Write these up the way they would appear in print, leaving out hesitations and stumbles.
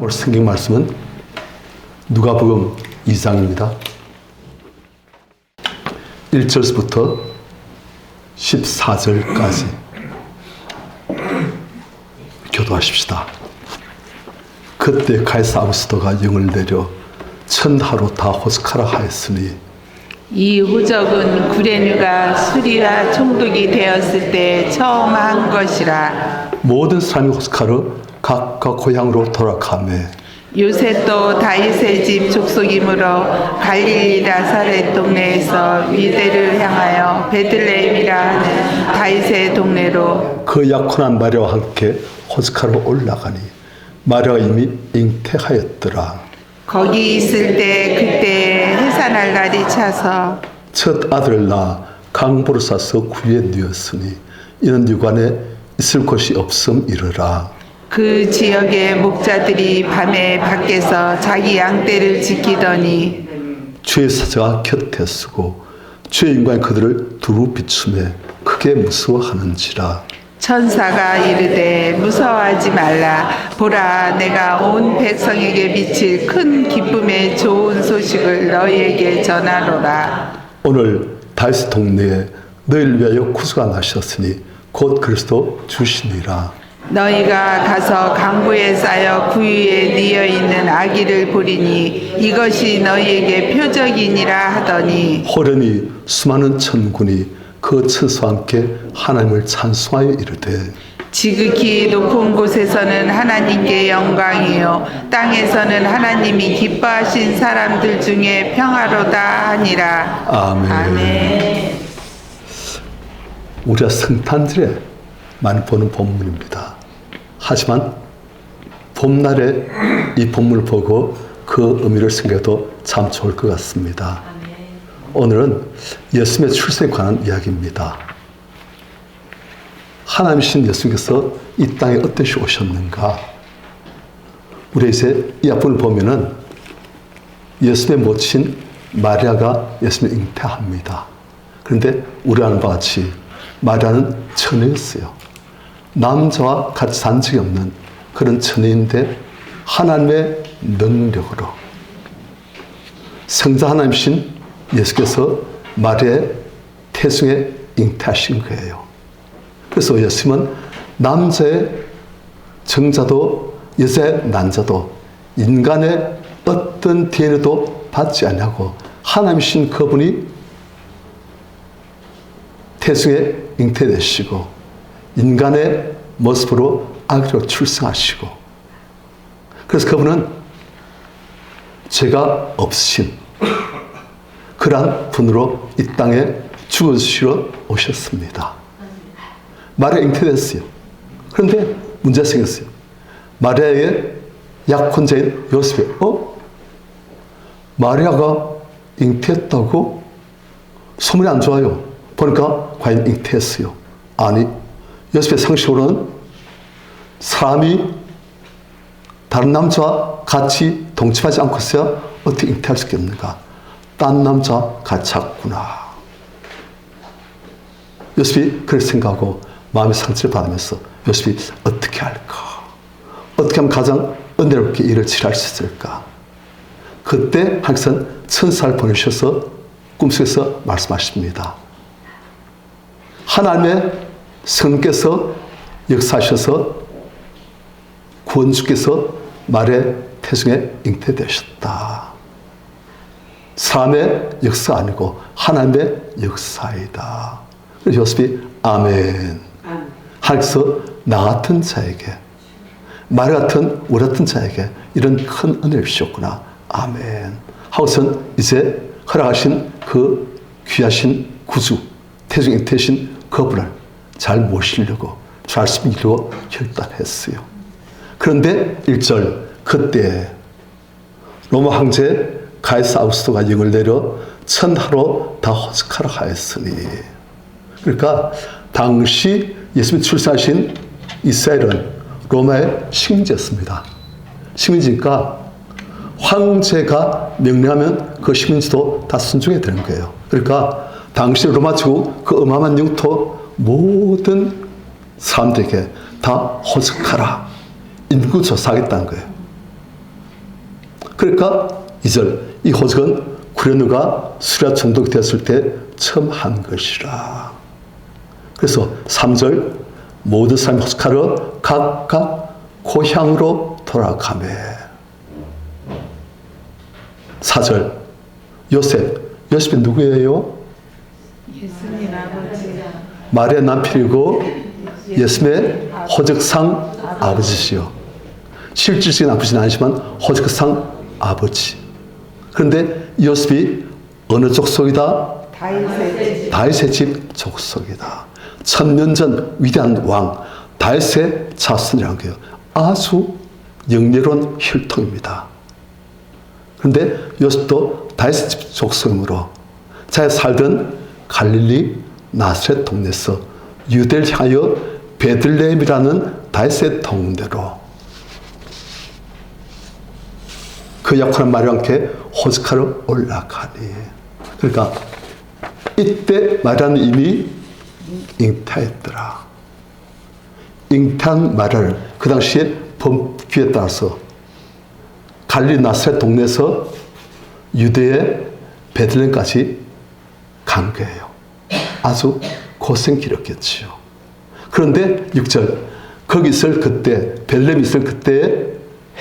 오늘 성경 말씀은 누가복음 2장입니다. 1절부터 14절까지 교도하십시다. 그때 가이사 아우구스토가 영을 내려 천하로 다 호스카라 하였으니 이 호적은 구레뉴가 수리와 총독이 되었을 때 처음 한 것이라. 모든 사람이 호스카르 각각 고향으로 돌아가매 요셉도 다윗의 집 족속이므로 갈릴리 나사렛 동네에서 유대를 향하여 베들레헴이라 하는 다윗의 동네로 그 약혼한 마리아와 함께 호스카르로 올라가니 마리아가 이미 잉태하였더라. 거기 있을 때 그때 해산할 날이 차서 첫 아들을 낳아 강보를 싸서 구유에 누웠으니 이는 유관에 있을 곳이 없음 이르라. 그 지역의 목자들이 밤에 밖에서 자기 양떼를 지키더니 주의 사자가 곁에 서고 주의 인관이 그들을 두루 비추매 크게 무서워하는지라. 천사가 이르되 무서워하지 말라. 보라, 내가 온 백성에게 미칠 큰 기쁨의 좋은 소식을 너희에게 전하노라. 오늘 다윗 동네에 너희를 위하여 구주가 나셨으니 곧 그리스도 주시니라. 너희가 가서 강보에 쌓여 구유에 뉘어 있는 아기를 보리니 이것이 너희에게 표적이니라 하더니 호련히 수많은 천군이 그 천사와 함께 하나님을 찬송하여 이르되 지극히 높은 곳에서는 하나님께 영광이요 땅에서는 하나님이 기뻐하신 사람들 중에 평화로다 하니라. 아멘. 아멘. 우리가 성탄절에 많이 보는 본문입니다. 하지만 봄날에 이 본문을 보고 그 의미를 생각해도 참 좋을 것 같습니다. 오늘은 예수님의 출생에 관한 이야기입니다. 하나님이신 예수님께서 이 땅에 어떻게 오셨는가? 우리 이제 이 앞부분을 보면은 예수님의 모친 마리아가 예수님을 잉태합니다. 그런데 우리가 아는 바와 같이 마리아는 처녀였어요. 남자와 같이 산 적이 없는 그런 처녀인데 하나님의 능력으로 성자 하나님이신 예수께서 마리아의 태중에 잉태하신 거예요. 그래서 예수님은 남자의 정자도 여자의 난자도 인간의 어떤 DNA도 받지 않냐고 하나님이신 그분이 태중에 잉태되시고 인간의 모습으로 아기로 출생하시고 그래서 그분은 죄가 없으신 그러한 분으로 이 땅에 죽어주시러 오셨습니다. 마리아 잉태됐어요. 그런데 문제가 생겼어요. 마리아의 약혼자인 요셉이 마리아가 잉태했다고? 소문이 안 좋아요. 보니까 과연 잉태했어요. 아니, 요셉의 상식으로는 사람이 다른 남자와 같이 동침하지 않고 있어야 어떻게 잉태할 수 있겠는가? 딴 남자와 같이 잤구나. 요셉이 그렇게 생각하고 마음의 상처를 받으면서 요셉이 어떻게 할까? 어떻게 하면 가장 은혜롭게 일을 치할 수 있을까? 그때 하나님께서는 천사를 보내셔서 꿈속에서 말씀하십니다. 하나님의 성께서 역사하셔서 구원주께서 말의 태중에 잉태되셨다. 사람의 역사가 아니고 하나님의 역사이다. 그래서 요셉이 아멘. 하나님께서 나 같은 자에게 말 같은 우리 같은 자에게 이런 큰 은혜를 주셨구나. 아멘. 하고선 이제 허락하신 그 귀하신 구주 태중에 잉태신 그분을 잘 모시려고 잘 섬기려고 결단했어요. 그런데 1절 그때 로마 황제 가이사 아우구스토가 영을 내려 천하로 다 호스카라 하였으니 그러니까 당시 예수님 출생하신 이스라엘은 로마의 식민지였습니다. 식민지니까 황제가 명령하면 그 식민지도 다 순종해야 되는 거예요. 그러니까 당시 로마 제국 그 어마어마한 영토 모든 사람들에게 다 호스카라 인구 조사하겠다는 거예요. 그러니까 2절, 이 호적은 구레누가 수리아 총독이 되었을 때 처음 한 것이라. 그래서 3절, 모든 사람이 호적하러 각각 고향으로 돌아가매. 4절, 요셉이 누구예요? 예수님 아버지. 마리아 남편이고 예수님의 호적상 아버지시요. 실질적인 아버지는 아니지만 호적상 아버지. 그런데 요셉이 어느 족속이다? 다윗의 집 족속이다. 천년 전 위대한 왕 다윗의 자손이라는 거예요. 아주 영예로운 혈통입니다. 그런데 요셉도 다윗의 집 족속이므로 자기가 살던 갈릴리 나사렛 동네에서 유대를 향하여 베들레헴이라는 다윗의 동네로 그 약혼한 마리아와 함께 호적하러 올라가니. 그러니까 이때 마리아는 이미 잉태했더라. 잉태한 마리아를 그 당시에 법규에 따라서 갈릴리 나사렛 동네에서 유대의 베들레헴까지 간 거예요. 아주 고생길이었겠지요. 그런데 6절, 거기 있을 그때, 베들레헴에 있을 그때에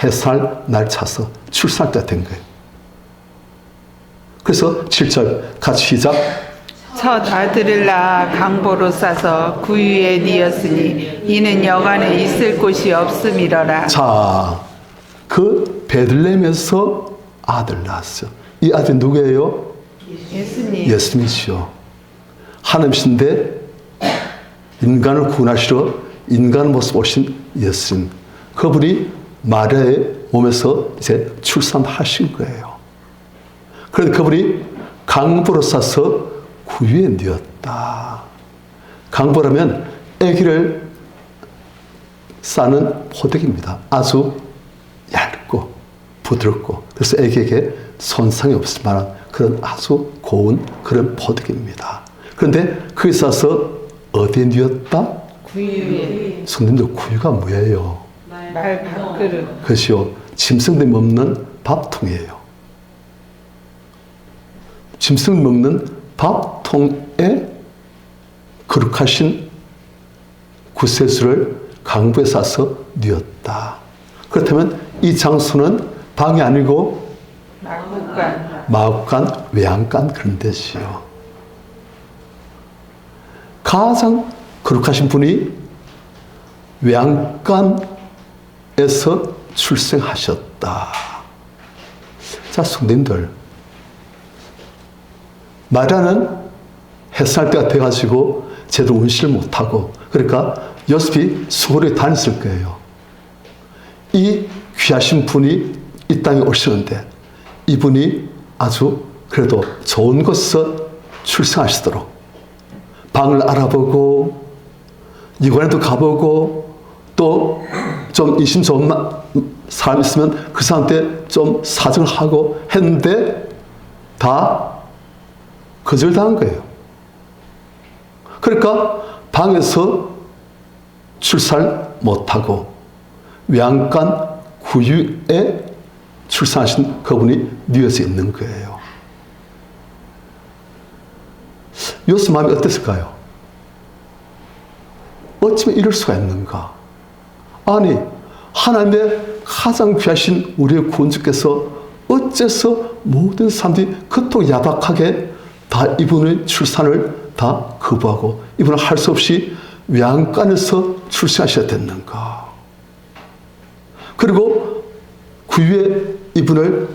해살 날 차서 출산할 때가 된 거예요. 그래서 7절 같이 시작. 첫 아들을 낳아 강보로 싸서 구유에 뉘었으니 이는 여간에 있을 곳이 없음이러라. 자, 그 베들레헴에서 아들 낳았어요. 이 아들이 누구예요? 예수님. 예수님이시요. 하나님이신데 인간을 구원하시러 인간 모습 오신 예수님. 그분이 마리아의 몸에서 이제 출산하신 거예요. 그런데 그분이 강보로 싸서 구유에 뉘었다. 강보라면 아기를 싸는 포대기입니다. 아주 얇고 부드럽고 그래서 아기에게 손상이 없을 만한 그런 아주 고운 그런 포대기입니다. 그런데 그에 싸서 어디에 뉘었다? 구유에. 성님들 구유가 뭐예요? 말 밥그릇. 그것이요. 짐승들이 먹는 밥통이에요. 짐승 먹는 밥통에 거룩하신 구세주를 강보에 싸서 뉘었다. 그렇다면 이 장소는 방이 아니고 마구간, 외양간 그런 데지요. 가장 거룩하신 분이 외양간에서 출생하셨다. 자, 성도님들, 마리아는 햇살 때가 돼가지고 제대로 운신을 못하고 그러니까 요셉이 수고를 다녔을 거예요. 이 귀하신 분이 이 땅에 오시는데 이분이 아주 그래도 좋은 곳에서 출생하시도록 방을 알아보고 이관에도 가보고 또 좀 인심 좋은 사람 있으면 그 사람한테 좀 사정을 하고 했는데 다 거절당한 거예요. 그러니까 방에서 출산을 못하고 외양간 구유에 출산하신 그분이 뉘어져 있는 거예요. 요셉 마음이 어땠을까요? 어쩌면 이럴 수가 있는가? 아니, 하나님의 가장 귀하신 우리의 구원주께서 어째서 모든 사람들이 그토록 야박하게 다 이분의 출산을 다 거부하고 이분은 할 수 없이 외양간에서 출생하셔야 됐는가? 그리고 구유에 이분을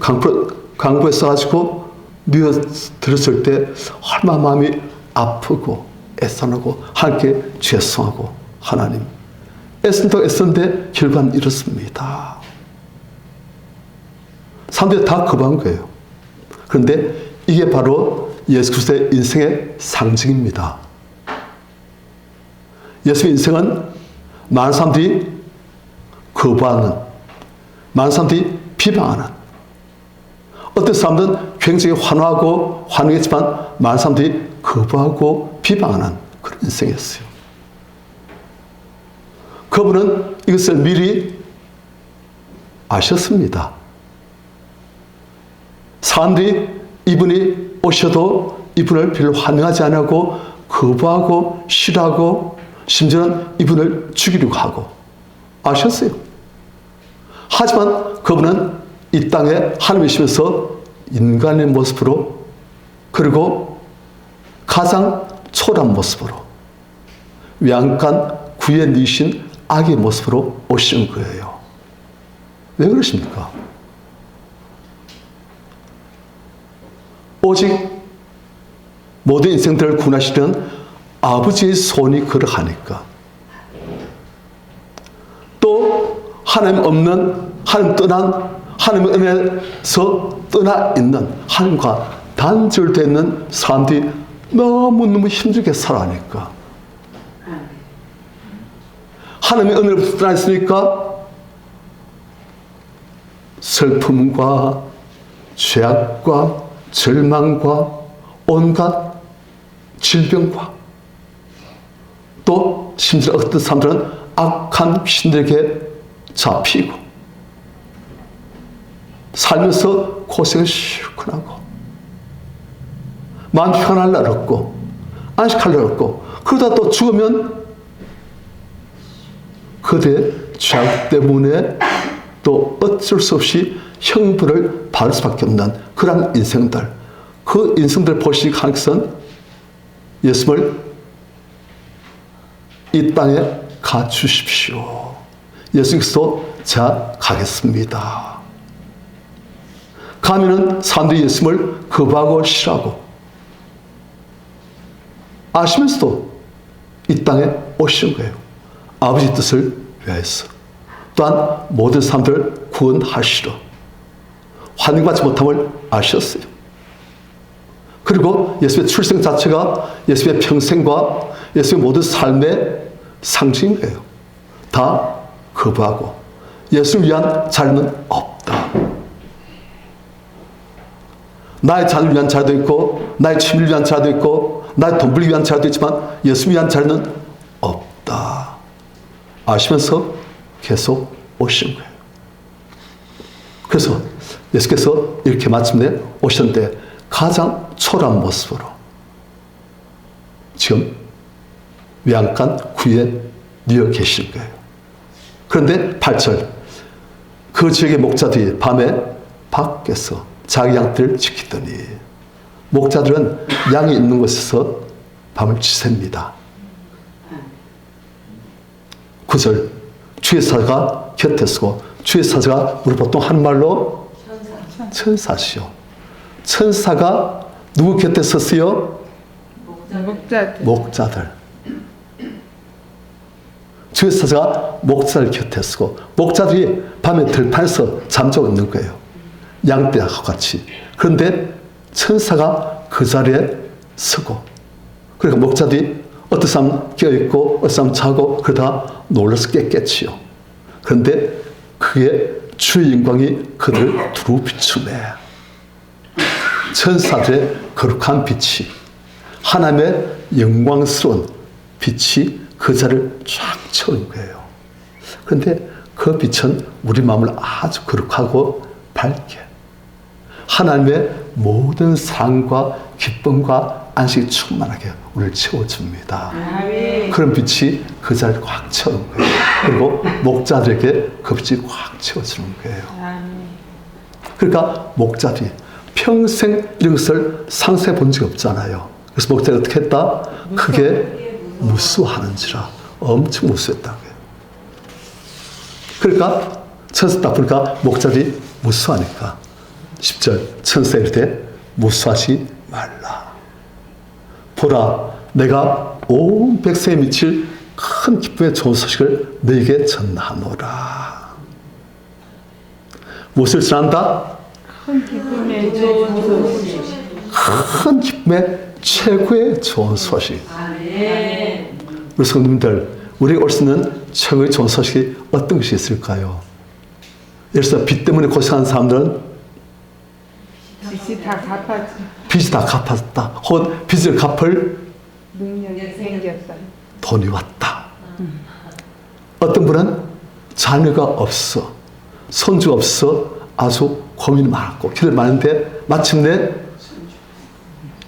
강보에 써가지고 뉘어들었을 때 얼마나 마음이 아프고 애써하고 하나님께 죄송하고 하나님 애쓴다고 애썼는데 결과는 이렇습니다. 사람들이 다 거부한 거예요. 그런데 이게 바로 예수 그리스도의 인생의 상징입니다. 예수의 인생은 많은 사람들이 거부하는, 많은 사람들이 비방하는, 어떤 사람들은 굉장히 환호하고 환영했지만 많은 사람들이 거부하고 비방하는 그런 인생이었어요. 그분은 이것을 미리 아셨습니다. 사람들이 이분이 오셔도 이분을 별로 환영하지 않고 거부하고 싫어하고 심지어는 이분을 죽이려고 하고 아셨어요. 하지만 그분은 이 땅에 하나님이시면서 인간의 모습으로 그리고 가장 초라한 모습으로 외양간 구에 니신 악의 모습으로 오신 거예요. 왜 그러십니까? 오직 모든 인생들을 구원하시는 아버지의 손이 그러하니까 또 하나님 없는 하나님 떠난 하나님의 은혜에서 떠나 있는 하나님과 단절되어 있는 사람들이 너무너무 힘들게 살아가니까 하나님의 은혜로부터 떠나 있으니까 슬픔과 죄악과 절망과 온갖 질병과 또 심지어 어떤 사람들은 악한 귀신들에게 잡히고 살면서 고생을 실컷 하고 마음 편할 날 없고 안식할 날 없고 그러다 또 죽으면 그들의 죄악 때문에 또 어쩔 수 없이 형벌을 받을 수밖에 없는 그런 인생들, 그 인생들 보시기 하나님께서는 예수님을 이 땅에 가주십시오. 예수님께서 제가 가겠습니다. 가면은 사람들이 예수님을 거부하고 싫어하고 아시면서도 이 땅에 오신 거예요. 아버지 뜻을 위하여서. 또한 모든 사람들을 구원하시러 환영받지 못함을 아셨어요. 그리고 예수의 출생 자체가 예수의 평생과 예수의 모든 삶의 상징인 거예요. 다 거부하고 예수를 위한 자리는 없다. 나의 자녀를 위한 자리도 있고 나의 취미를 위한 자리도 있고 나의 돈 벌기 위한 자리도 있지만 예수를 위한 자리는 없다. 아시면서 계속 오신 거예요. 그래서 예수께서 이렇게 마침내 오셨는데 가장 초라한 모습으로 지금 외양간 구에 누워 계신 거예요. 그런데 8절 그 지역의 목자들이 밤에 밖에서 자기 양들을 지키더니 목자들은 양이 있는 곳에서 밤을 지새입니다. 9절 주의 사자가 곁에 서고 주의 사자가 우리 보통 하는 말로 천사시요. 천사가 누구 곁에 섰어요? 목자들. 주의 사자가 목자들 곁에 서고 목자들이 밤에 들판에서 잠자고 있는 거예요. 양떼하고 같이. 그런데 천사가 그 자리에 서고 그러니까 목자들이 어떤 사람 깨어있고 어떤 사람 자고 그러다 놀라서 깼겠지요. 그런데 그게 주의 영광이 그들을 두루 비추네. 천사들의 거룩한 빛이 하나님의 영광스러운 빛이 그 자리를 쫙 채우는 거예요. 그런데 그 빛은 우리 마음을 아주 거룩하고 밝게 하나님의 모든 사랑과 기쁨과 안식이 충만하게 우리를 채워줍니다. 그런 빛이 그 자리를 꽉 채우는 거예요. 그리고 목자들에게 그 빛이 꽉 채워주는 거예요. 그러니까 목자들이 평생 이런 것을 상상해 본 적이 없잖아요. 그래서 목자가 어떻게 했다? 크게 무수하는지라 엄청 무수했다고요. 그러니까 천사 딱 보니까 목자들이 무수하니까 10절 천사 이르되 무수하지 말라. 보라 내가 온 백성에 미칠 큰 기쁨의 좋은 소식을 너에게 전하노라. 무엇을 전한다? 큰 기쁨의 좋은 소식. 큰 기쁨의 최고의 좋은 소식. 우리 성도님들, 우리가 올 수 있는 최고의 좋은 소식이 어떤 것이 있을까요? 예를 들어서 빚 때문에 고생하는 사람들은 빚이 다 갚았지. 빚이 다 갚았다. 혹은 빚을 갚을 능력이 생겼다. 돈이 왔다. 어떤 분은 자녀가 없어, 손주가 없어 아주 고민이 많았고 기도를 많은데 마침내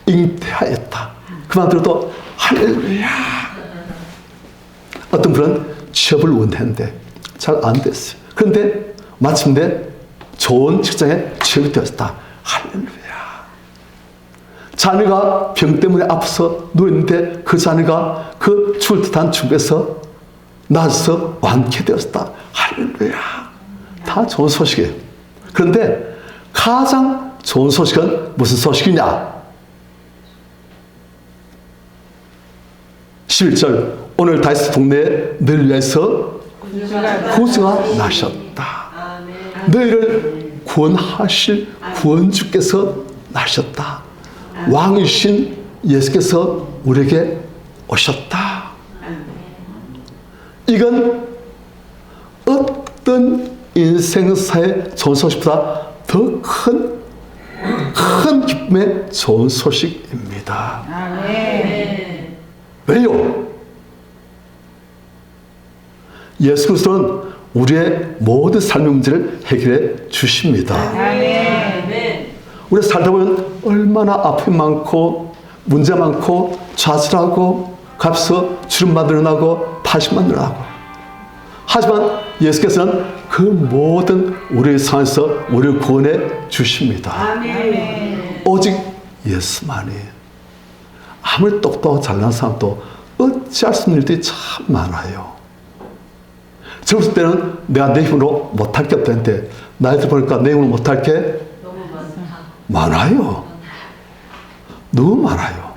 잉태하였다. 그만두고도 할렐루야. 어떤 분은 취업을 원했는데 잘 안 됐어요. 그런데 마침내 좋은 직장에 취업이 되었다. 할렐루야. 자녀가 병 때문에 아파서 누웠는데 그 자녀가 그 죽을 듯한 죽음에서 나아서 완쾌되었다. 할렐루야. 다 좋은 소식이에요. 그런데 가장 좋은 소식은 무슨 소식이냐? 11절 오늘 다윗 동네에 너희를 위해서 구주가 나셨다. 너희를 구원하실 구원주께서 나셨다. 왕이신 예수께서 우리에게 오셨다. 이건 어떤 인생사의 좋은 소식보다 더 큰 기쁨의 좋은 소식입니다. 아멘. 왜요? 예수 그리스도는 우리의 모든 삶의 문제를 해결해 주십니다. 아멘. 우리 살다 보면 얼마나 아픔이 많고 문제 많고 좌절하고 값서 주름만 늘어나고 파식만 늘어나고, 하지만 예수께서는 그 모든 우리의 상황에서 우리를 구원해 주십니다. 아멘. 오직 예수만이. 아무리 똑똑하고 잘난 사람도 어찌할 수 없는 일들이 참 많아요. 젊을 때는 내가 내 힘으로 못할 게 없다는데 나이들 보니까 내 힘으로 못할 게 많아요. 너무 많아요.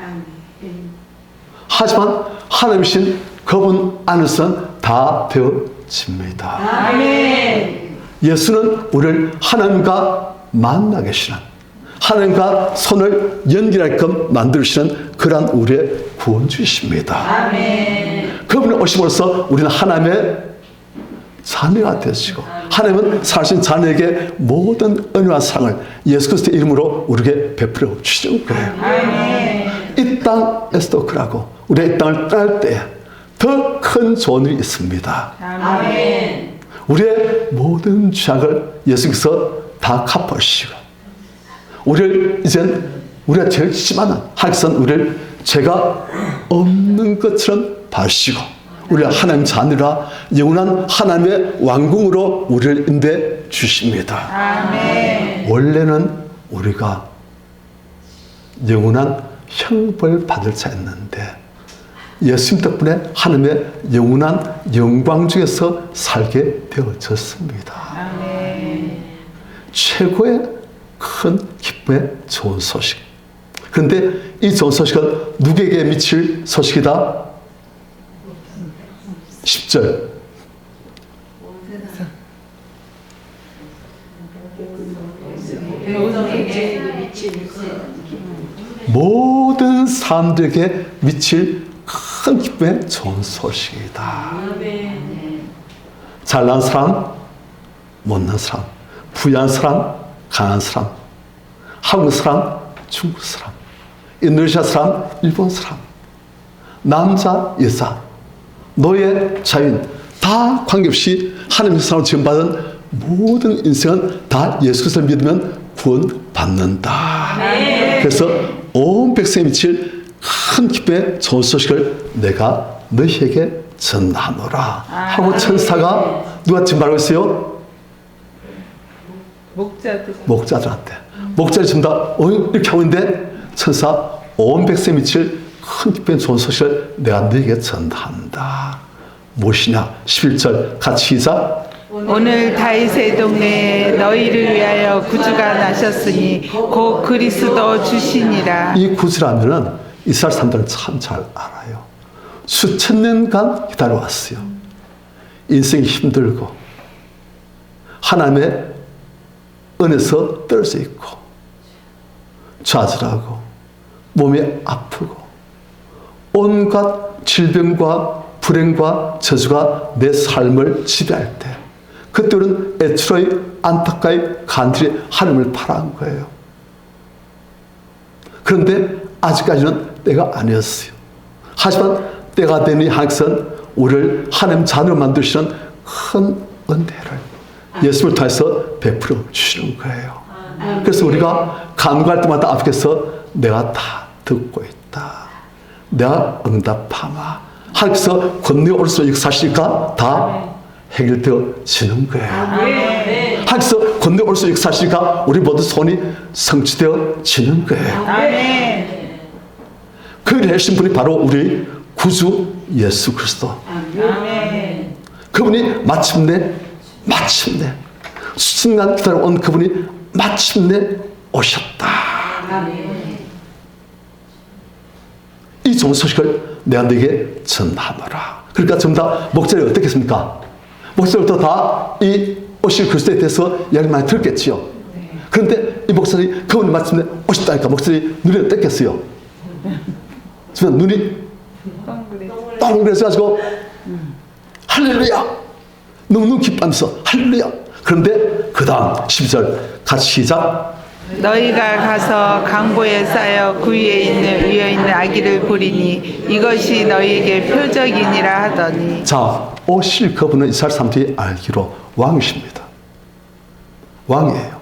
하지만 하나님이신 그분 안에서는 다 되어집니다. 아멘. 예수는 우리를 하나님과 만나게 하시는, 하나님과 손을 연결하게끔 만드시는 그러한 우리의 구원주이십니다. 아멘. 그분이 오심으로써 우리는 하나님의 자녀가 되시고, 하나님은 사신 자녀에게 모든 은혜와 사랑을 예수 그리스도의 이름으로 우리에게 베풀어 주시는 거예요. 아멘. 이 땅에서도 그러고 우리가 이 땅을 떠날 때 더 큰 좋은 일이 있습니다. 아멘. 우리의 모든 죄악을 예수께서 다 갚으시고, 우리를 이젠 우리가 제일 심한 하나님께서는 우리를 죄가 없는 것처럼 봐주시고, 우리가 하나님 자녀라 영원한 하나님의 왕궁으로 우리를 인도해 주십니다. 아멘. 원래는 우리가 영원한 형벌 받을 자였는데 예수님 덕분에 하나님의 영원한 영광 중에서 살게 되어졌습니다. 아멘. 최고의 큰 기쁨의 좋은 소식. 그런데 이 좋은 소식은 누구에게 미칠 소식이다? 10절. 모든 사람들에게 미칠 큰 기쁨의 좋은 소식이다. 잘난 사람, 못난 사람, 부유한 사람, 가난한 사람, 한국 사람, 중국 사람, 인도네시아 사람, 일본 사람, 남자, 여자, 노예, 자유인 다 관계없이 하나님의 사랑을 지원받은 모든 인생은 다 예수 그리스도를 믿으면 구원받는다. 그래서 온 백성에 미칠 큰 기쁨의 좋은 소식을 내가 너희에게 전하노라 하고 천사가 누가 증발하고 있어요? 목자들한테. 목자들이 전다. 이렇게 하고 있는데 천사 온 백성에 미칠 큰 기쁨의 좋은 소식을 내가 너희에게 전한다. 무엇이냐? 11절 같이 시작. 오늘 다윗의 동네에 너희를 위하여 구주가 나셨으니 곧 그리스도 주시니라. 이 구주라면은 이스라엘 사람들은 참 잘 알아요. 수천 년간 기다려왔어요. 인생이 힘들고 하나님의 은혜에서 떨어져 있고 좌절하고 몸이 아프고 온갖 질병과 불행과 저주가 내 삶을 지배할 때 그때는 애초에 안타까이 간절히 하나님을 바라는 거예요. 그런데 아직까지는 때가 아니었어요. 하지만 때가 되니 하나님께서는 우리를 하나님 자녀로 만드시는 큰 은혜를 예수를 통해서 베풀어 주시는 거예요. 그래서 우리가 간구할 때마다 앞에서 내가 다 듣고 있다. 내가 응답하마. 하나님께서 건너올 수 있는 사실과 다 해결되어지는 거예요. 하나님께서 건너올 수 있는 사실과 우리 모두 손이 성취되어지는 거예요. 그 일을 하신 분이 바로 우리 구주 예수 그리스도. 그분이 마침내 수천년 기다려온 그분이 마침내 오셨다. 이 좋은 소식을 내가 너에게 전하노라. 그러니까 전부 다 목자들이 어떻게 했습니까? 목자들도 다 이 오실 그리스도에 대해서 이야기 많이 들었겠지요. 그런데 이 목사들이 그분이 마침내 오셨다니까 목사들이 눈이 어땠겠어요? 지금 눈이 동그래져가지고 할렐루야 너무 기뻐하면서 할렐루야. 그런데 그 다음 12절 같이 시작. 너희가 가서 강보에 쌓여 그 위에 있는 아기를 보리니 이것이 너희에게 표적이니라 하더니. 자, 오실 그분은 이스라엘 사람들이 알기로 왕이십니다. 왕이에요.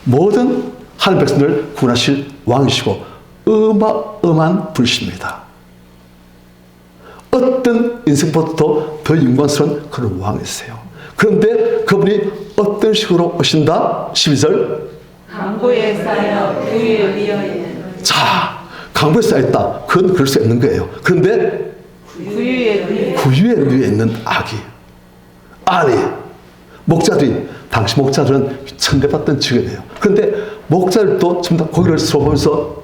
모든 하늘 백성을 구원하실 왕이시고 어마어마한 분이십니다. 어떤 인생보다도 더 영광스러운 그런 왕이세요. 그런데 그분이 어떤 식으로 오신다? 12절. 강보에 쌓여 그 위에 있는. 자, 강보에 쌓였다. 그건 그럴 수 있는 거예요. 그런데 구유에 있는 아기. 아니, 목자들이, 당시 목자들은 천대받던 직업이에요. 그런데 목자들도 전부 다 고개를 서로 보면서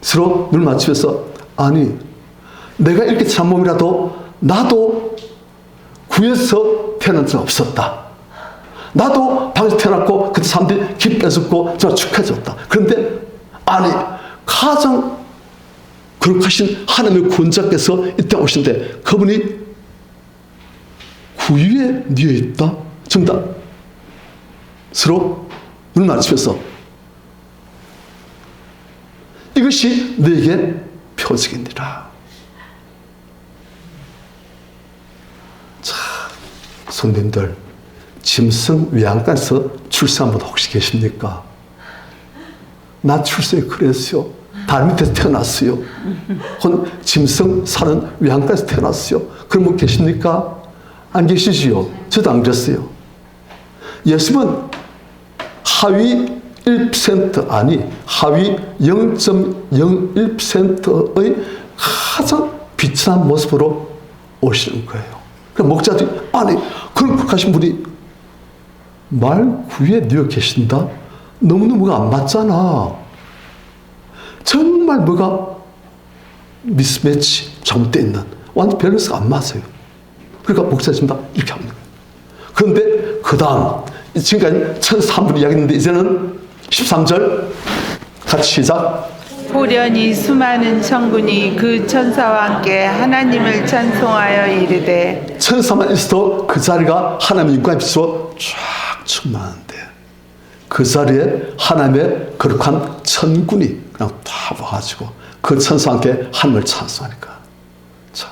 서로 눈을 맞추면서 아니, 내가 이렇게 참몸이라도 나도 구에서 태어난 적 없었다. 나도 방에서 태어났고 그때 사람들이 기뻐해줬고 제가 축하해줬다. 그런데 아니 가장 거룩하신 하나님의 구원자께서 이 땅에 오신데 그분이 구유에 뉘어 있다. 전부 다 서로 눈을 맞추면서 이것이 너에게 표적이니라. 자, 성도님들, 짐승 외양간에서 출생한 분 혹시 계십니까? 나 출생이 그랬어요. 달 밑에서 태어났어요. 혹은 짐승 사는 외양간에서 태어났어요. 그런 분 계십니까? 안 계시지요. 저도 안 그랬어요. 예수님은 하위 1% 아니 하위 0.01%의 가장 비천한 모습으로 오시는 거예요. 그러니까 목자들이 아니 그런 극하신 분이 말 구에 뉘어 계신다? 너무너무 뭐가 안 맞잖아. 정말 뭐가 미스매치 잘못되어 있는 완전 밸런스가 안 맞아요. 그러니까 목사님 다 이렇게 합니다. 그런데 그 다음 지금까지 1003분 이야기했는데 이제는 13절 같이 시작. 보려니 수많은 천군이 그 천사와 함께 하나님을 찬송하여 이르되. 천사만 있어도 그 자리가 하나님의 영광의 빛으로 쫙 충만한데 그 자리에 하나님의 거룩한 천군이 그냥 다 와가지고 그 천사와 함께 하나님을 찬송하니까 자,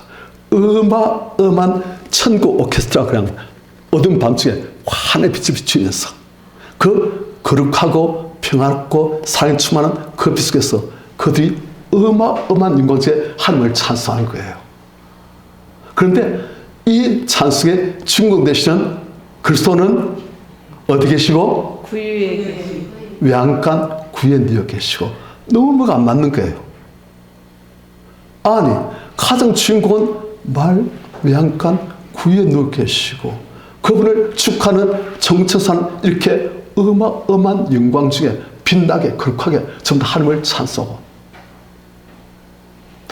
어마어마한 천국 오케스트라 그냥 어두운 밤중에 환의 빛을 비추면서 그 거룩하고 평화롭고 사랑이 충만한 그 빛 속에서 그들이 어마어마한 영광에 하나님을 찬송하는 거예요. 그런데 이 찬송의 주인공 되시는 그리스도는 어디 계시고? 구유에 계시고 외양간 구에 뉘어 계시고 너무 뭐가 안 맞는 거예요. 아니 가장 주인공은 말 외양간 구에 누워 계시고 그분을 축하하는 정천사는 이렇게 어마어마한 영광 중에 빛나게 거룩하게 전부 다 하나님을 찬송하고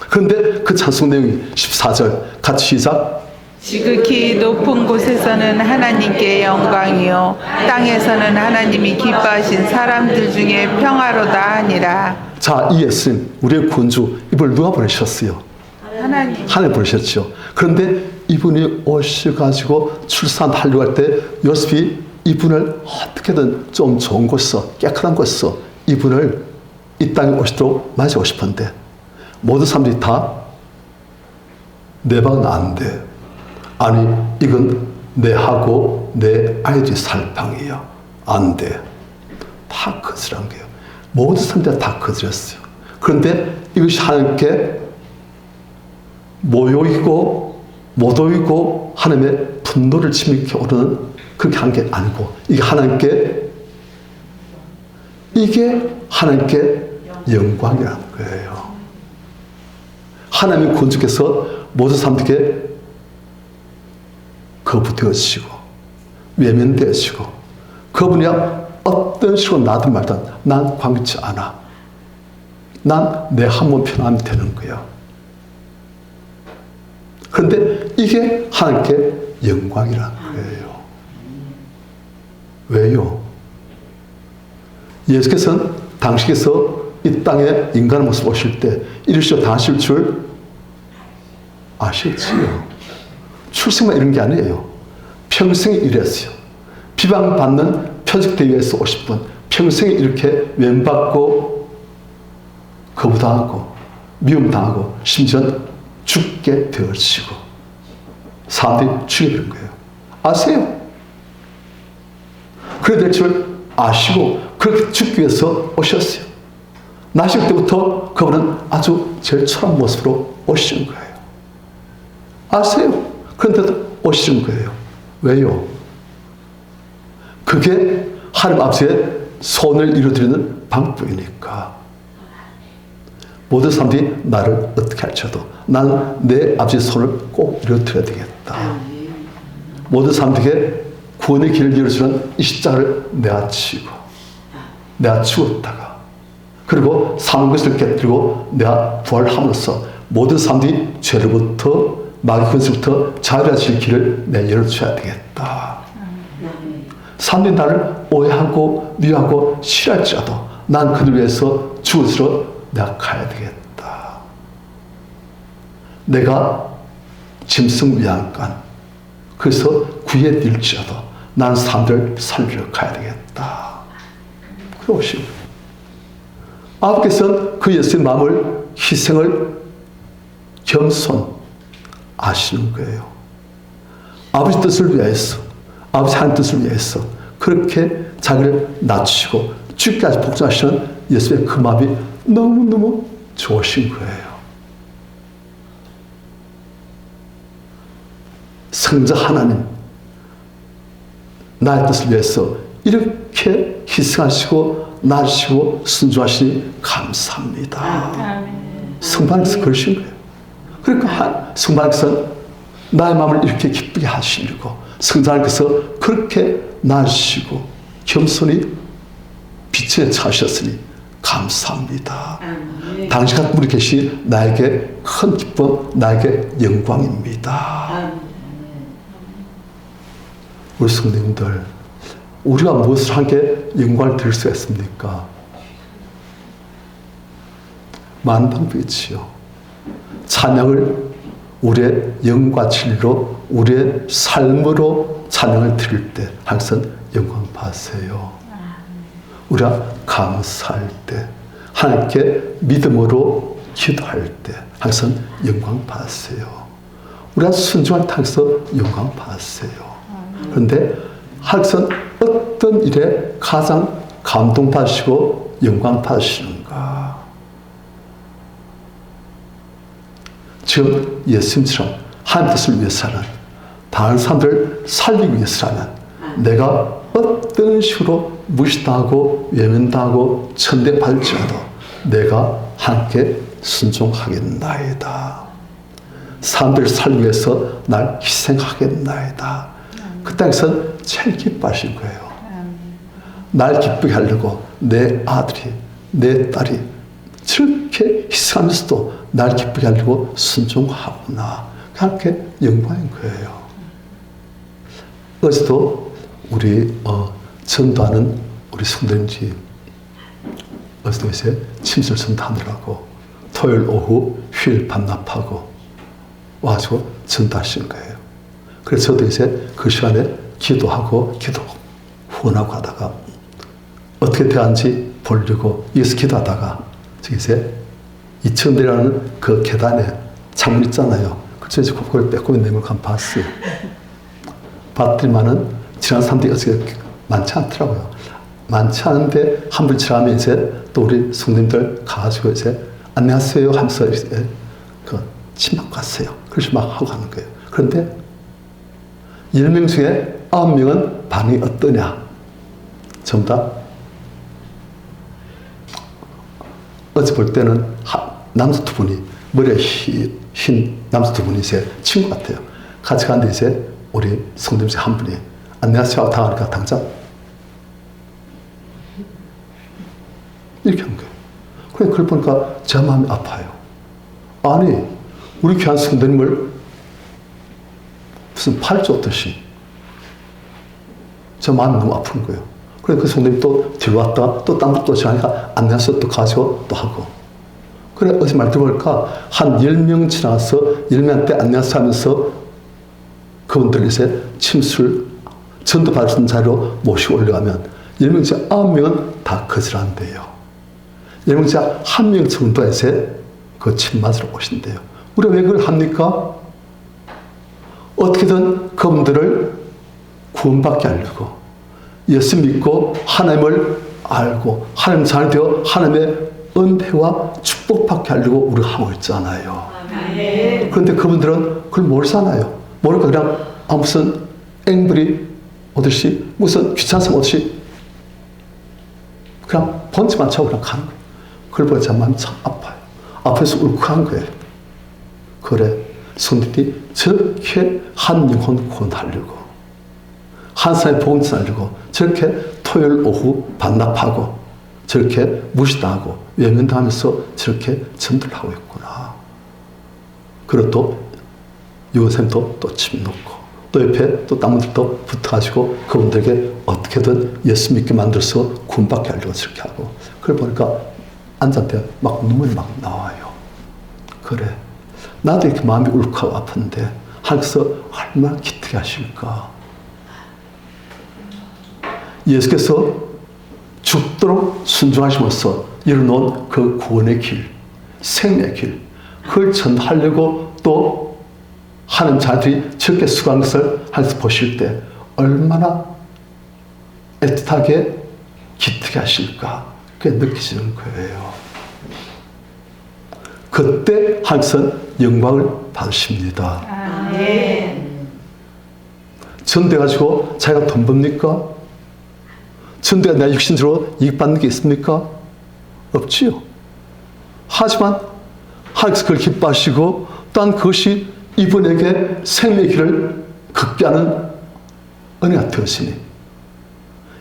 그런데 그 찬송 내용이 14절 같이 시작. 지극히 높은 곳에서는 하나님께 영광이요 땅에서는 하나님이 기뻐하신 사람들 중에 평화로다 하니라. 자, 이 예수님 우리의 구원주 이분을 누가 보내셨어요? 하나님 보내셨죠. 그런데 이분이 오셔가지고 출산하려고 할 때 요셉이 이분을 어떻게든 좀 좋은 곳에서 깨끗한 곳에서 이분을 이 땅에 오시도록 맞이하고 싶은데 모든 사람들이 다 내 방은 안 돼. 아니 이건 내하고 내 아이들이 살 방이야. 안 돼. 다 거절한 거예요. 모든 사람들이 다 거절했어요. 그런데 이것이 하나님께 모욕이고 모독이고 하나님의 분노를 치밀게 오르는 그렇게 한 게 아니고 이게 하나님께 영광이라는 거예요. 하나님의 구주께서 모든 사람들에게 거부되어지시고 외면되어지시고 그분이 어떤 식으로 나든 말든 난 관계치 않아. 난 내 한 몸 편하면 되는 거야. 그런데 이게 하나님께 영광이라는 거예요. 왜요? 예수께서는 당시에서 이 땅에 인간의 모습 오실 때 이르시어 당하실 줄 아셨지요. 출생만 이런 게 아니에요. 평생 일했어요. 비방받는 표적대회에서 오실 분, 평생에 이렇게 외면받고 거부당하고 미움당하고 심지어 죽게 되어지고 사람들이 죽여버린 거예요. 아세요? 그래야 될 줄 아시고 그렇게 죽기 위해서 오셨어요. 나실 때부터 그분은 아주 제일 초라한 모습으로 오시는 거예요. 아세요? 그런데도 오시는 거예요. 왜요? 그게 하나님 앞에 손을 이루어드리는 방법이니까. 모든 사람들이 나를 어떻게 할지라도 나는 내 아버지의 손을 꼭 이루어드려야 되겠다. 모든 사람들에게 구원의 길을 열어주는 이 십자가를 내가 지고 내가 죽었다가 그리고 사는 것을 깨뜨리고 내가 부활함으로써 모든 사람들이 죄로부터 마귀 권세부터 자유하실 길을 내가 열어줘야 되겠다. 사람들이 나를 오해하고 미워하고 싫어할지라도 난 그들 위해서 죽어서 내가 가야 되겠다. 내가 짐승 위안간 그래서 구에 닐지라도 나는 사람들을 살리러 가야 되겠다. 그래 오시고 아버지께서는 그 예수의 마음을 희생을 겸손 아시는 거예요. 아버지 뜻을 위해서 아버지 하나님 뜻을 위해서 그렇게 자기를 낮추시고 죽기까지 복종하시는 예수의 그 마음이 너무너무 좋으신 거예요. 성자 하나님 나의 뜻을 위해서 이렇게 희생하시고 낮으시고 순종하시니 감사합니다. 성부하나님께서 그러신 거예요. 그러니까 성부하나님께서는 나의 마음을 이렇게 기쁘게 하시고 성자 하나님께서 그렇게 낮으시고 겸손히 빛에 차셨으니 감사합니다. 당신 같은 분이 계시 나에게 큰 기쁨, 나에게 영광입니다. 우리 성도님들, 우리가 무엇을 한 게 영광을 드릴 수가 있습니까? 많은 방법이 있지요. 찬양을 우리의 영과 진리로 우리의 삶으로 찬양을 드릴 때 항상 영광 받으세요. 우리가 감사할 때 하나님께 믿음으로 기도할 때 항상 영광 받으세요. 우리가 순종할 때 항상 영광 받으세요. 그런데 하나님께서는 어떤 일에 가장 감동받으시고 영광 받으시는가? 지금 예수님처럼 하나님 뜻을 위해서 하는 다른 사람들을 살리기 위해서 하는 내가 어떤 식으로 무시당하고 외면당하고 천대받을지라도 내가 함께 순종하겠나이다. 사람들을 살리기 위해서 날 희생하겠나이다. 그 땅에서는 제일 기뻐하신 거예요. 날 기쁘게 하려고 내 아들이 내 딸이 저렇게 희생하면서도 날 기쁘게 하려고 순종하구나. 그렇게 영광인 거예요. 어제도 우리 전도하는 우리 성도님들이 어제도 이제 침실 전도하느라고 토요일 오후 휴일 반납하고 와가지고 전도하신 거예요. 그래서 저도 이제 그 시간에 기도하고 후원하고 하다가 어떻게 되었는지 보려고 여기서 기도하다가 저기 이제 2층 내려가는 그 계단에 창문 있잖아요. 그래서 이제 그걸 빼고 있는 걸 한번 봤어요. 봤더니만은 지난 사람들이 어떻게 많지 않더라고요. 많지 않은데 한 분 지나면 이제 또 우리 성도님들 가가지고 이제 안녕하세요 하면서 이제 그 침막 갔어요. 그래서 막 하고 가는 거예요. 그런데 10명 중에 9명은 반응이 어떠냐? 전부 다 어제 볼 때는 남자 두 분이 머리에 흰 남자 두 분이 이제 친구 같아요. 같이 가는데 이제 우리 성도님 중에 한 분이 안녕하세요 하고 당하니까 당장 이렇게 한 거예요. 그래 그걸 보니까 제 마음이 아파요. 아니 우리 귀한 성도님을 무슨 팔 쫓듯이 제 마음이 너무 아픈 거예요. 그래 그 성도님 또 뒤로 왔다가 또 딴 곳 지나니까 안녕하세요 또 가지고 또 하고. 그래 어제 말 들어보니까 한 10명 지나서 10명한테 안녕하세요 하면서 그분들 이제 침술 전도 받은 자리로 모시고 올라가면 10명 중에 9명은 다 거절한대요. 10명 중에 1명 정도가 이제 그 침 맞으러 오신대요. 우리가 왜 그걸 합니까? 어떻게든 그분들을 구원받게 하려고 예수 믿고 하나님을 알고 하나님 잘 되어 하나님의 은혜와 축복받게 하려고 우리가 하고 있잖아요. 그런데 그분들은 그걸 모르잖아요. 모르니까 그냥 무슨 앵벌이 오듯이 무슨 귀찮음 오듯이 그냥 번지만 차고 그냥 가는 거예요. 그걸 보고 제 마음이 참 아파요. 앞에서 울컥한 거예요. 그래 성도들이 저렇게 한 영혼 구원하려고 한 사람의 복음 전하려고 저렇게 토요일 오후 반납하고 저렇게 무시당하고 외면당하면서 저렇게 전도를 하고 있구나. 그리고 또 유원생도 또 침 놓고 또 옆에 또 딴 분들도 붙어가지고 그분들에게 어떻게든 예수 믿게 만들어서 구원받게 하려고 저렇게 하고 그걸 보니까 앉았는데 막 눈물이 막 나와요. 그래 나도 이렇게 마음이 울컥하고 아픈데 하나님께서 얼마나 기특해 하실까. 예수께서 죽도록 순종하시면서 열어놓은 그 구원의 길, 생명의 길, 그걸 전하려고 또 하나님 자들이 저렇게 수고한 것을 하나님께서 보실 때 얼마나 애틋하게 기특해 하실까 그게 느껴지는 거예요. 그때 하나님께서는 영광을 받으십니다. 아멘. 전돼가지고 자기가 돈 법니까? 전돼가 내 육신으로 이익받는 게 있습니까? 없지요. 하지만 하나님께서 그걸 기뻐하시고 또한 그것이 이분에게 생명의 길을 걷게 하는 은혜가 되었으니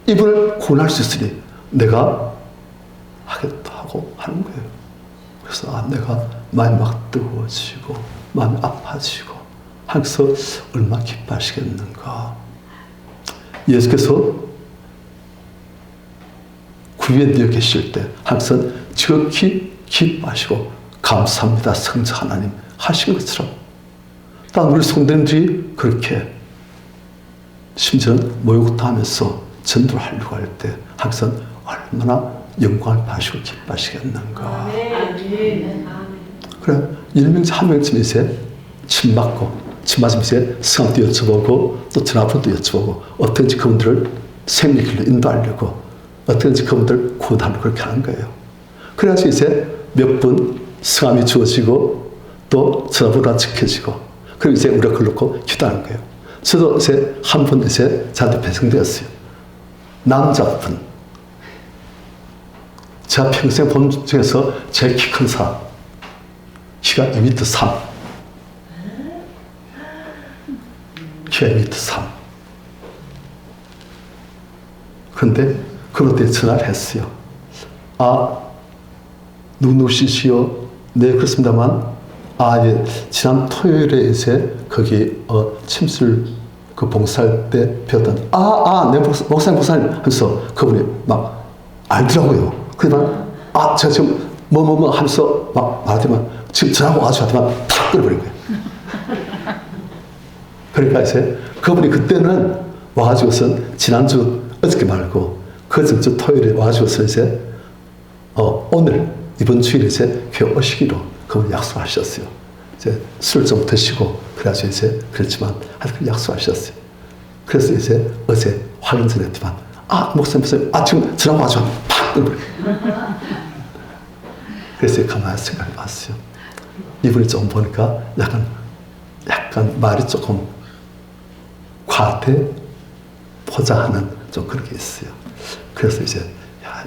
이분을 구원할 수 있으니 내가 하겠다고 하는 거예요. 그래서 내가 마음이 막 뜨거워지고 마음이 아파지고 하나님께서 얼마나 기뻐하시겠는가. 예수께서 구유에 되어 계실 때 하나님께서는 지극히 기뻐하시고 감사합니다 성자 하나님 하신 것처럼 또 우리 성도님들이 그렇게 심지어는 모욕도 하면서 전도를 하려고 할 때 하나님께서는 얼마나 영광을 받으시고 기뻐하시겠는가. 그래 1명 중 1명쯤 이제 침 맞고 침 맞으면 이제 성함도 여쭤보고 또 전화번호도 여쭤보고 어떻게든지 그분들을 생명의 길로 인도하려고 어떻게든지 그분들 구원하려고 그렇게 하는 거예요. 그래서 이제 몇 분 성함이 주어지고 또 전화번호가 지켜지고 그리고 이제 우리가 그걸 놓고 기도하는 거예요. 저도 이제 한 분 이제 저한테 배송되었어요. 남자분. 제가 평생 본 중에서 제일 키 큰 사람. 키가 2m 3. 키가 2m 3. 그런데 그분한테 전화를 했어요. 누구시시요? 네, 그렇습니다만, 예, 지난 토요일에 이제 거기, 침술 그 봉사할 때 배웠던, 네, 목사님 하면서 그분이 막 알더라고요. 그러면, 제가 지금 뭐 하면서 막 말하더만, 지금 전화가 와가지고 하더만 탁 끊어버린 거예요. 그러니까 이제 그분이 그때는 와가지고선 지난주 어저께 말고 그 전주 토요일에 와가지고서 이제, 오늘, 이번 주일에 이제 교회 오시기로 그분 약속하셨어요. 이제 술 좀 드시고, 그래가지고 이제 그랬지만, 하여튼 약속하셨어요. 그래서 이제 어제 확인 전했지만, 목사님, 지금 지나고 가죠. 팍! 그래서 가만히 생각해 봤어요. 이분이 좀 보니까 약간 말이 조금 과대 포장하는 좀 그런 게 있어요. 그래서 이제,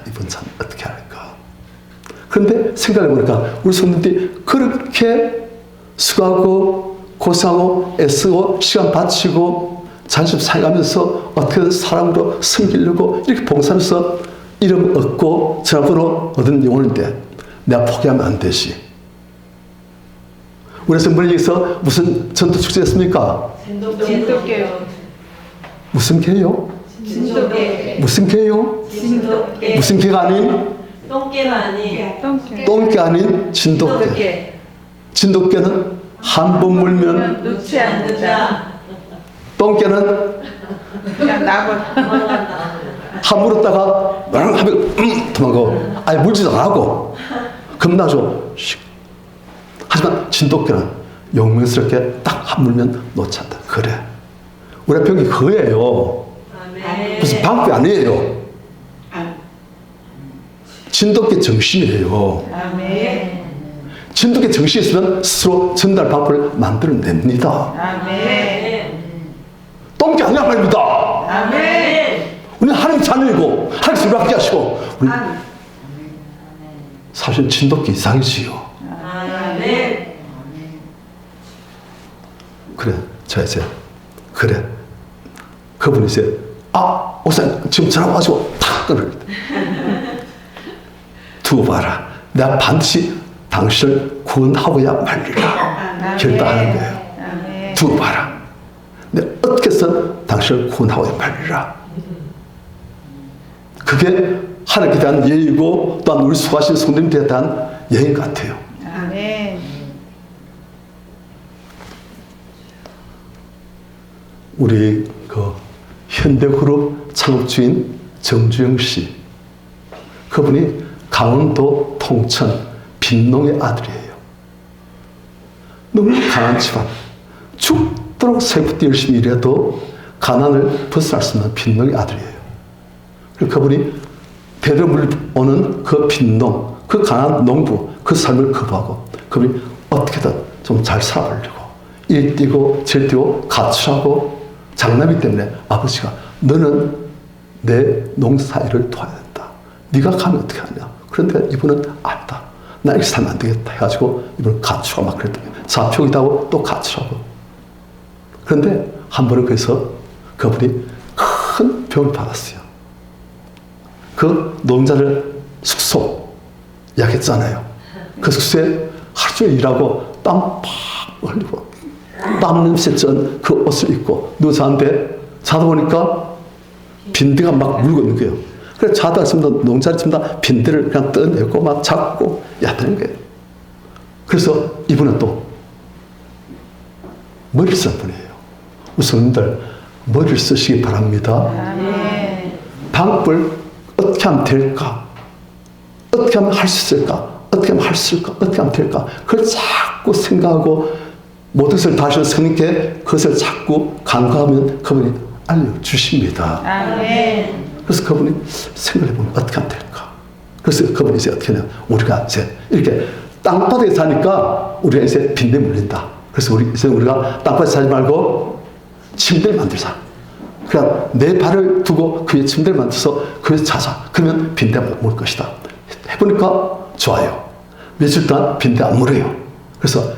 이분 참 어떻게 할까. 그런데 생각해 보니까 우리 성도들이 그렇게 수고하고 고생하고 애쓰고 시간 바치고 자존심 상해가면서 어떻게든 사람으로 섬기려고 이렇게 봉사하면서 이름 얻고 전화번호 얻은 영혼인데 내가 포기하면 안 되지. 우리 성도님께서 무슨 전도 축제했습니까? 진돗개요. 무슨 개요? 진돗개. 무슨 개요? 진돗개. 무슨 개가 아닌? 똥개가 아닌 똥개 아닌 진돗개. 진돗개는 한 번 물면, 놓지 않는다. 똥개는 그냥 나고. 한 물었다가 나랑 하면 도망가고 아예 물지도 안 하고 겁나죠. 하지만 진돗개는 용맹스럽게 딱 한 물면 놓지 않다. 그래. 우리 병이 그거예요. 아멘. 무슨 방법이 아니에요. 진돗개 정신이에요. 아멘. 진돗개 정신이 있으면 스스로 전달 방법을 만들어냅니다. 아멘. 똥개 아니야 말입니다. 아멘. 우리는 하나님 자녀이고 하나님 수락하게 하시고 우리 사실 진돗개 이상이지요. 아멘. 그래, 저 이제 그래. 그분이 이제 목사님 지금 전화 와가지고 탁 끊을 두고 봐라. 내가 반드시 당신을 구원하고야 말리라. 결단하는 거예요. 아멘. 두고 봐라. 내가 어떻게 해서 당신을 구원하고야 말리라. 그게 하나님께 대한 예의고 또한 우리 수고하신 성도님들에 대한 예의 같아요. 아멘. 우리 그 현대그룹 창업주인 정주영 씨, 그분이 강원도 통천 빈농의 아들이에요. 너무 가난한 집안, 죽도록 새벽부터 열심히 일해도 가난을 벗어날 수 없는 빈농의 아들이에요. 그리고 그분이 대대로 물려오는 그 빈농, 그 가난한 농부, 그 삶을 거부하고 그분이 어떻게든 좀 잘 살아보려고 일 뛰고 질 뛰고 가출하고 장남이기 때문에 아버지가 너는 내 농사일을 도와야 된다. 네가 가면 어떻게 하냐. 그런데 이분은 안다. 나 이렇게 살면 안 되겠다 해가지고 이분은 가출하고 막 그랬더니 잡혀오기도 하고 또 가출하고. 그런데 한 번은 그래서 그분이 큰 병을 받았어요. 그 노동자들 숙소 예약했잖아요. 그 숙소에 하루 종일 일하고 땀 팍 흘리고 땀 냄새 쩐 그 옷을 입고 누워 자는데 자다 보니까 빈대가 막 물고 있는 거예요. 그래서 자다 있습니다. 농자를 있습니다. 빈대를 그냥 떠내고 막 잡고 야드는 거예요. 그래서 이분은 또 머리를 쓴 분이에요. 우선님들 머리를 쓰시기 바랍니다. 아멘. 방법을 어떻게 하면 될까? 어떻게 하면 할 수 있을까? 어떻게 하면 할 수 있을까? 어떻게 하면 될까? 그걸 자꾸 생각하고 모든 것을 다시 성님께 그것을 자꾸 간구하면 그분이 알려주십니다. 아멘. 그래서 그분이 생각해보면 어떻게 하면 될까? 그래서 그분이 이제 어떻게 하냐. 우리가 이제 이렇게 땅바닥에 사니까 우리가 이제 빈대 물린다. 그래서 우리가 땅바닥에 사지 말고 침대를 만들자. 그러니까 내 발을 두고 그 위에 침대를 만들어서 그 위에 자자. 그러면 빈대가 물 것이다. 해보니까 좋아요. 며칠 동안 빈대 안 물어요. 그래서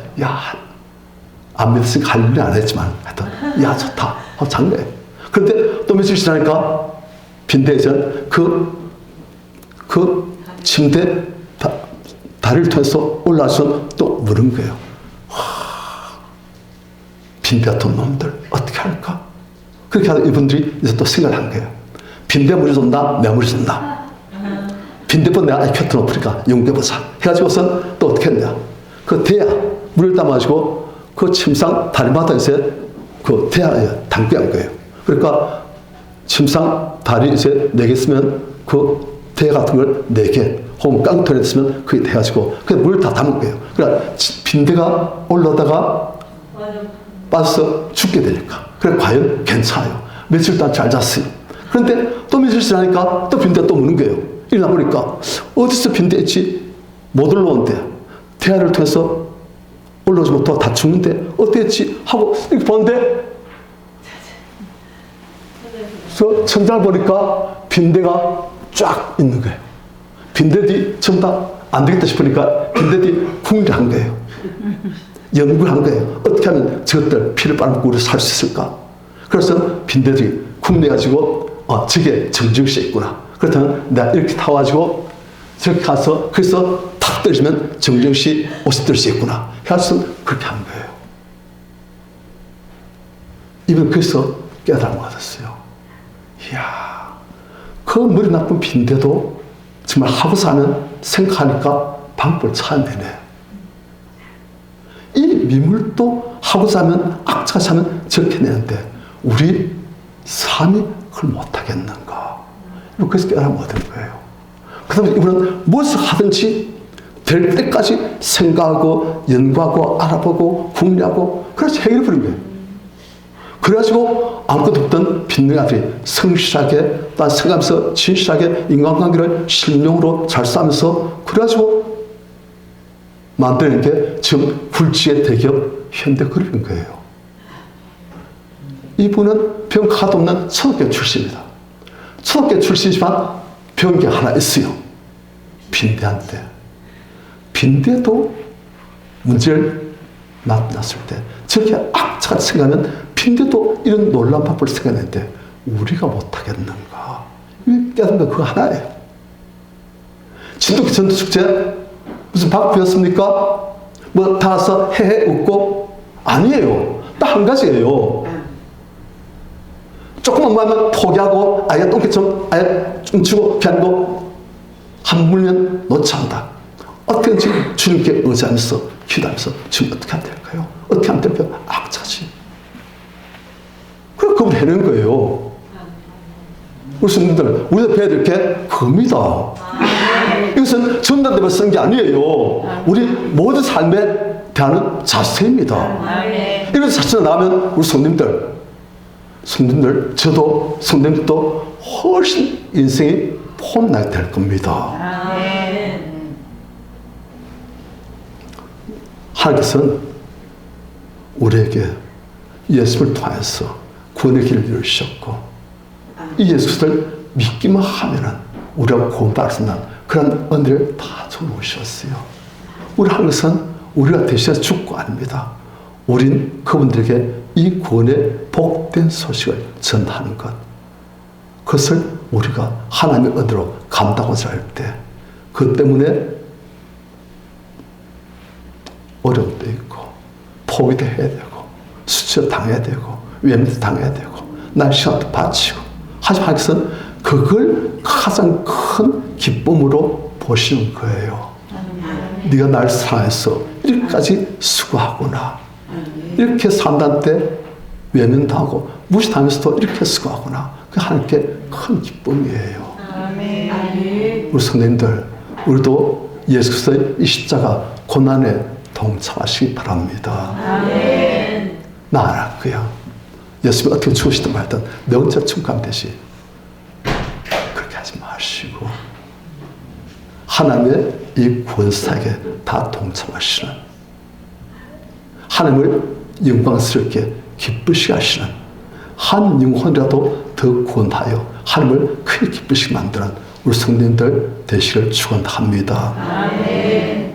안 믿었으니까 할 일은 안 했지만 하여튼 좋다 하고 잔 거예요. 그런데 또 며칠 지나니까 빈대에선 그 침대 다리를 통해서 올라와서 또 물은 거예요. 빈대 같은 놈들 어떻게 할까? 그렇게 하다 이분들이 이제 또 생각을 한 거예요. 빈대 물이 좋나? 내 물이 좋나? 빈대보다 내가 켜트 높으니까 연구해보자 해가지고선 또 어떻게 했냐. 그 대야 물을 담아가지고 그 침상 다리마다 이제 그 대야에 담게 한 거예요. 그러니까 침상 다리 이제 4개 쓰면 그 대야 같은 걸 4개 혹은 깡통에 쓰면 그게 돼가지고 그 물 다 담은 거예요. 그러니까 빈대가 올라다가 빠져서 죽게 되니까. 그래 과연 괜찮아요. 며칠 동안 잘 잤어요. 그런데 또 며칠 지나니까 또 빈대가 또 무는 거예요. 일어나 보니까 어디서 빈대였지? 못 올라온대. 대화를 통해서 올라오지 못하고 다 죽는데 어떻게 했지? 하고 이렇게 보는데 그래서 천장을 보니까 빈대가 쫙 있는 거예요. 빈대들이 전부 다 안 되겠다 싶으니까 빈대들이 궁리한 거예요. 연구를 한 거예요. 어떻게 하면 저것들 피를 빨아먹고 우리 살 수 있을까? 그래서 빈대들이 궁리해가지고 저게 정정씨에 있구나. 그렇다면 내가 이렇게 타가지고 저렇게 가서 그래서 탁 떨어지면 정정씨 옷이 뜰 수 있구나. 해서 그렇게 한 거예요. 이분 그래서 깨달음을 얻었어요. 이야, 그 머리 나쁜 빈대도 정말 하고서 하면 생각하니까 방법을 찾아내네. 이 미물도 하고자 하면 악착같이 하면 저렇게 내는데 우리 삶이 그걸 못하겠는가. 그래서 깨달음을 얻은 거예요. 그 다음에 이분은 무엇을 하든지 될 때까지 생각하고 연구하고 알아보고 궁리하고 그래서 해결해버린 거예요. 그래가지고 아무것도 없던 빈둥이 아들이 성실하게 또 생각하면서 진실하게 인간관계를 신용으로 잘 싸면서 그래가지고 만드는 게 지금 굴지의 대기업 현대그룹인 거예요. 이분은 병 하나도 없는 초등학교 출신입니다. 초등학교 출신이지만 병이 하나 있어요. 빈대한테. 빈대도 문제를 나타났을 때 저렇게 악착같이 생각하면 빈대도 이런 놀라운 방법을 생각했는데 우리가 못하겠는가. 깨닫는 거 그거 하나예요. 진돗개 전도축제 무슨 방법이었습니까? 뭐 다 와서 헤헤 웃고 아니에요. 딱 한 가지예요. 조금만 뭐 하면 포기하고 아예 똥개처럼 아예 춤추고 피하고 한 물면 놓쳐한다. 어떻게든지 주님께 의지하면서 기도하면서 지금 어떻게 하면 될까요? 어떻게 하면 될까요? 악착같이. 그럼 그걸 해낸 거예요. 우리 성도들, 우리가 배워야 될 게 그겁니다. 이것은 전단대로 쓴 게 아니에요. 우리 모든 삶에 대하는 자세입니다. 이런 자세가 나오면 우리 성도님들, 저도 성도님들도 훨씬 인생이 폼나게 될 겁니다. 하나님께서는 우리에게 예수를 통해서 구원의 길을 열으셨고 이 예수를 믿기만 하면은 우리가 구원받을 수 있는 그런 은혜를 다 주셨어요. 우리 하나님은 우리가 대신해 죽고 아닙니다. 우린 그분들에게 이 구원의 복된 소식을 전하는 것. 그것을 우리가 하나님의 은혜로 감당하자 할 때 그 때문에 어려움도 있고 포기도 해야 되고 수치도 당해야 되고 외면도 당해야 되고 날 시간도 바치고 하지만 하나님께서는 그걸 가장 큰 기쁨으로 보시는 거예요. 네가 날 사랑해서 이렇게까지 수고하구나. 이렇게 산다는 때 외면도 하고 무시당하면서도 이렇게 수고하구나. 그게 하나님께 큰 기쁨이에요. 우리 성도님들, 우리도 예수 그리스도의 이 십자가 고난에 동참하시기 바랍니다. 나 안 할 거야. 예수님이 어떻게 죽으시든 말든 내 혼자 충감되지. 그렇게 하지 마시고 하나님의 이 구원사에게 다 동참하시는 하나님을 영광스럽게 기쁘시게 하시는 한 영혼이라도 더 구원하여 하나님을 크게 기쁘시게 만드는 우리 성도님들 되시기를 축원합니다. 아멘.